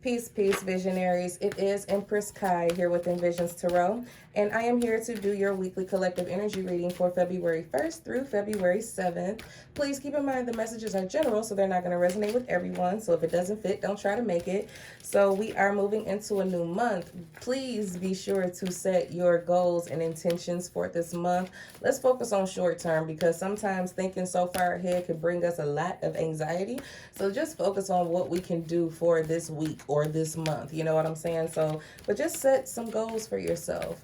Peace, peace, visionaries. It is Empress Kai here with Envisions Tarot, and I am here to do your weekly collective energy reading for February 1st through February 7th. Please keep in mind the messages are general, so they're not going to resonate with everyone. So if it doesn't fit, don't try to make it. So we are moving into a new month. Please be sure to set your goals and intentions for this month. Let's focus on short term because sometimes thinking so far ahead could bring us a lot of anxiety. So just focus on what we can do for this week or this month. You know what I'm saying? So, but just set some goals for yourself.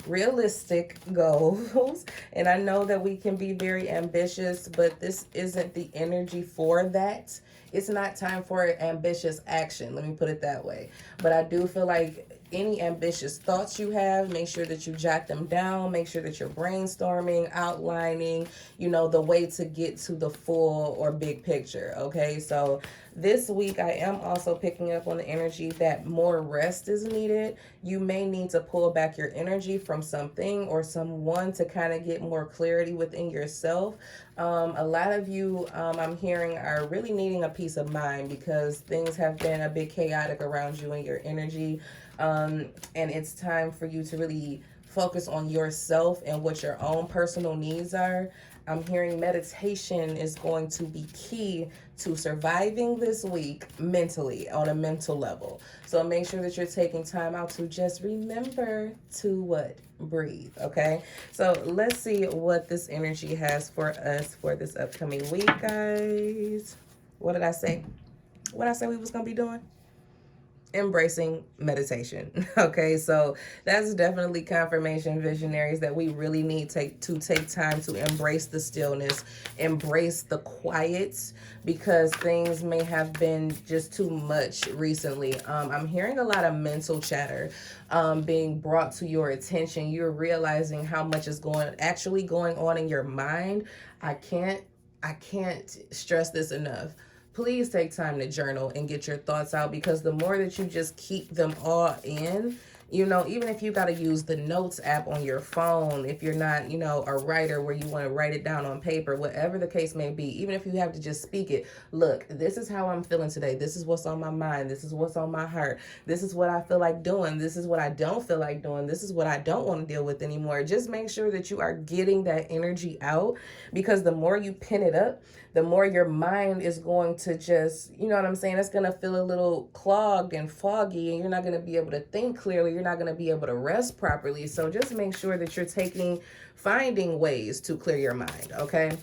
Realistic goals. And I know that we can be very ambitious, but this isn't the energy for that. It's not time for ambitious action. Let me put it that way. But I do feel like any ambitious thoughts you have, make sure that you jot them down. Make sure that you're brainstorming, outlining, you know, the way to get to the full or big picture. Okay, so this week I am also picking up on the energy that more rest is needed. You may need to pull back your energy from something or someone to kind of get more clarity within yourself. A lot of you, I'm hearing, are really needing a peace of mind because things have been a bit chaotic around you and your energy. And it's time for you to really focus on yourself and what your own personal needs are. I'm hearing meditation is going to be key to surviving this week mentally, on a mental level. So make sure that you're taking time out to just remember to what? Breathe, okay? So let's see what this energy has for us for this upcoming week, guys. What did I say? What did I say we was going to be doing? Embracing meditation. Okay, so that's definitely confirmation, visionaries, that we really need to take time to embrace the stillness, embrace the quiet, because things may have been just too much recently. I'm hearing a lot of mental chatter being brought to your attention. You're realizing how much is actually going on in your mind. I can't stress this enough. Please take time to journal and get your thoughts out, because the more that you just keep them all in, you know, even if you got to use the notes app on your phone, if you're not, you know, a writer where you want to write it down on paper, whatever the case may be, even if you have to just speak it, look, this is how I'm feeling today. This is what's on my mind. This is what's on my heart. This is what I feel like doing. This is what I don't feel like doing. This is what I don't want to deal with anymore. Just make sure that you are getting that energy out, because the more you pin it up, the more your mind is going to just, you know what I'm saying? It's going to feel a little clogged and foggy, and you're not going to be able to think clearly. You're not going to be able to rest properly. So just make sure that you're finding ways to clear your mind, okay?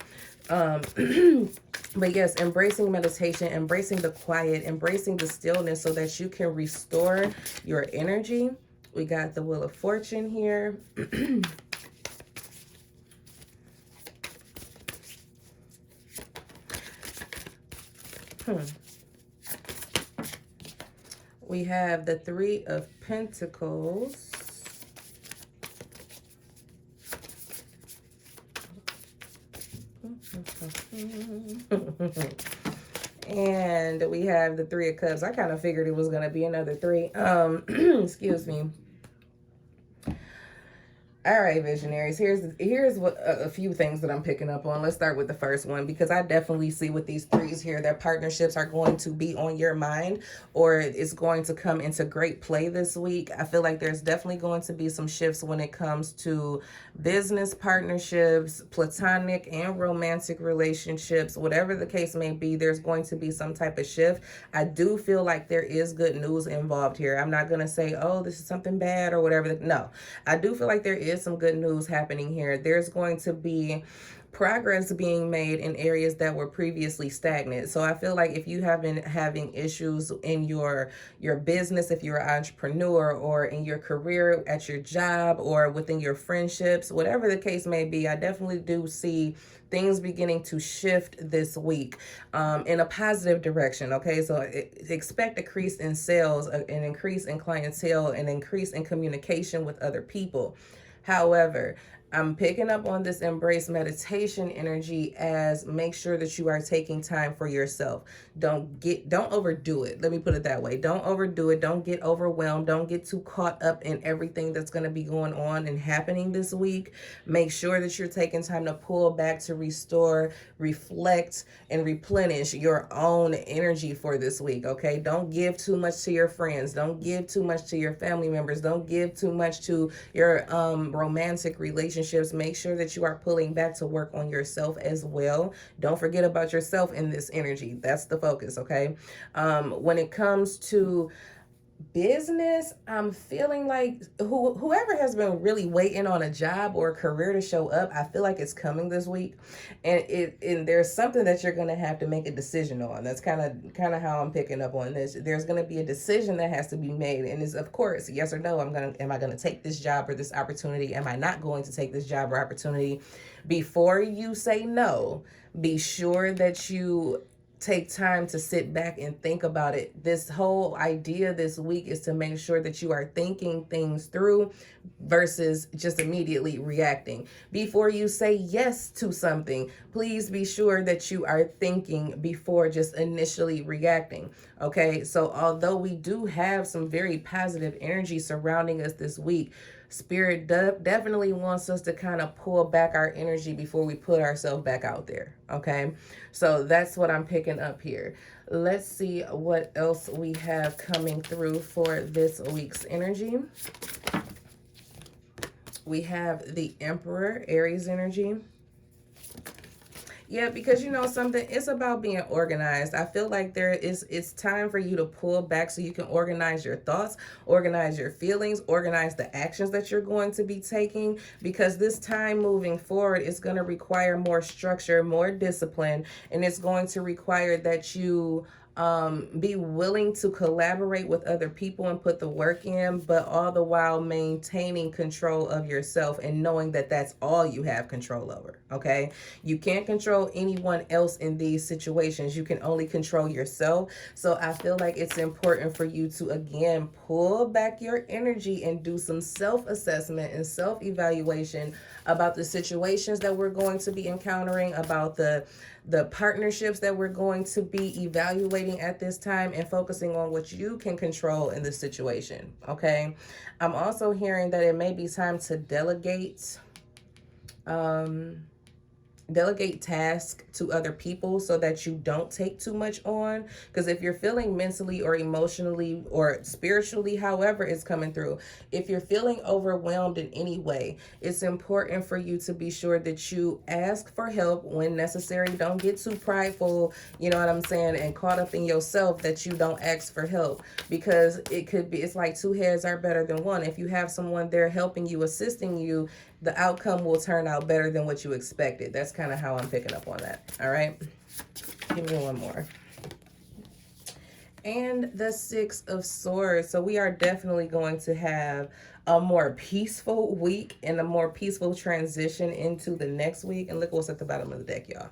But yes, embracing meditation, embracing the quiet, embracing the stillness so that you can restore your energy. We got the Wheel of Fortune here. We have the Three of Pentacles. And we have the Three of Cups. I kind of figured it was going to be another three. Excuse me. All right, visionaries, here's what a few things that I'm picking up on. Let's start with the first one, because I definitely see with these threes here that partnerships are going to be on your mind, or it's going to come into great play this week. I feel like there's definitely going to be some shifts when it comes to business partnerships, platonic and romantic relationships, whatever the case may be. There's going to be some type of shift. I do feel like there is good news involved here. I'm not going to say, oh, this is something bad or whatever. No, I do feel like there is some good news happening here. There's going to be progress being made in areas that were previously stagnant. So I feel like if you have been having issues in your business, if you're an entrepreneur, or in your career, at your job, or within your friendships, whatever the case may be, I definitely do see things beginning to shift this week in a positive direction. Okay, so expect a increase in sales, an increase in clientele, an increase in communication with other people. However, I'm picking up on this embrace meditation energy as make sure that you are taking time for yourself. Don't overdo it. Let me put it that way. Don't overdo it. Don't get overwhelmed. Don't get too caught up in everything that's going to be going on and happening this week. Make sure that you're taking time to pull back, to restore, reflect, and replenish your own energy for this week, okay? Don't give too much to your friends. Don't give too much to your family members. Don't give too much to your romantic relationships. Make sure that you are pulling back to work on yourself as well. Don't forget about yourself in this energy. That's the focus, okay? When it comes to business, I'm feeling like whoever has been really waiting on a job or a career to show up, I feel like it's coming this week, and there's something that you're gonna have to make a decision on. That's kind of how I'm picking up on this. There's gonna be a decision that has to be made, and it's of course yes or no. Am I gonna take this job or this opportunity? Am I not going to take this job or opportunity? Before you say no, be sure that you take time to sit back and think about it. This whole idea this week is to make sure that you are thinking things through versus just immediately reacting. Before you say yes to something, please be sure that you are thinking before just initially reacting. Okay, so although we do have some very positive energy surrounding us this week, Spirit definitely wants us to kind of pull back our energy before we put ourselves back out there. Okay, so that's what I'm picking up here. Let's see what else we have coming through for this week's energy. We have the Emperor, Aries energy. Yeah, because you know something, it's about being organized. I feel like it's time for you to pull back so you can organize your thoughts, organize your feelings, organize the actions that you're going to be taking, because this time moving forward is going to require more structure, more discipline, and it's going to require that you be willing to collaborate with other people and put the work in, but all the while maintaining control of yourself and knowing that that's all you have control over. Okay, you can't control anyone else in these situations. You can only control yourself. So I feel like it's important for you to again pull back your energy and do some self-assessment and self-evaluation about the situations that we're going to be encountering, about the partnerships that we're going to be evaluating at this time, and focusing on what you can control in the situation. Okay, I'm also hearing that it may be time to delegate tasks to other people so that you don't take too much on. Because if you're feeling mentally or emotionally or spiritually, however it's coming through, if you're feeling overwhelmed in any way, it's important for you to be sure that you ask for help when necessary. Don't get too prideful, you know what I'm saying, and caught up in yourself that you don't ask for help, because it's like two heads are better than one. If you have someone there helping you, assisting you, the outcome will turn out better than what you expected. That's kind of how I'm picking up on that. All right. Give me one more. And the Six of Swords. So we are definitely going to have a more peaceful week and a more peaceful transition into the next week. And look what's at the bottom of the deck, y'all.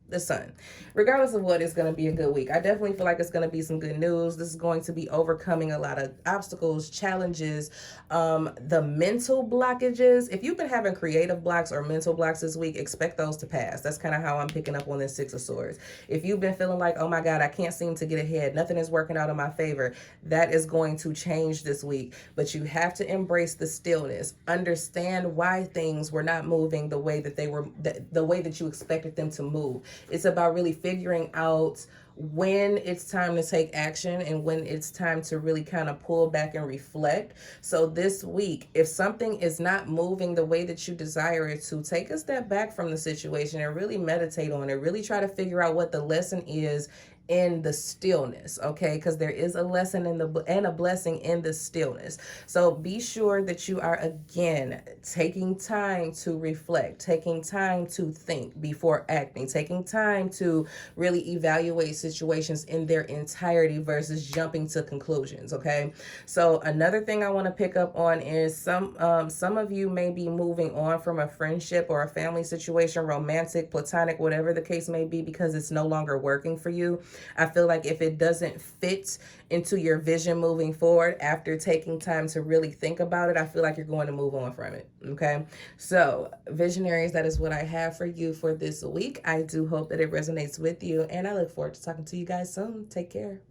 The Sun. Regardless of what, it's going to be a good week. I definitely feel like it's going to be some good news. This is going to be overcoming a lot of obstacles, challenges, the mental blockages. If you've been having creative blocks or mental blocks this week, expect those to pass. That's kind of how I'm picking up on this Six of Swords. If you've been feeling like, oh my God, I can't seem to get ahead, nothing is working out in my favor, that is going to change this week. But you have to embrace the stillness. Understand why things were not moving the way that they were, the way that you expected them to move. It's about really figuring out when it's time to take action and when it's time to really kind of pull back and reflect. So this week, if something is not moving the way that you desire it to, take a step back from the situation and really meditate on it. Really try to figure out what the lesson is in the stillness, okay? Because there is a lesson and a blessing in the stillness. So be sure that you are again taking time to reflect, taking time to think before acting, taking time to really evaluate situations in their entirety versus jumping to conclusions, okay? So another thing I want to pick up on is some of you may be moving on from a friendship or a family situation, romantic, platonic, whatever the case may be, because it's no longer working for you. I feel like if it doesn't fit into your vision moving forward after taking time to really think about it, I feel like you're going to move on from it. Okay. So, visionaries, that is what I have for you for this week. I do hope that it resonates with you, and I look forward to talking to you guys soon. Take care.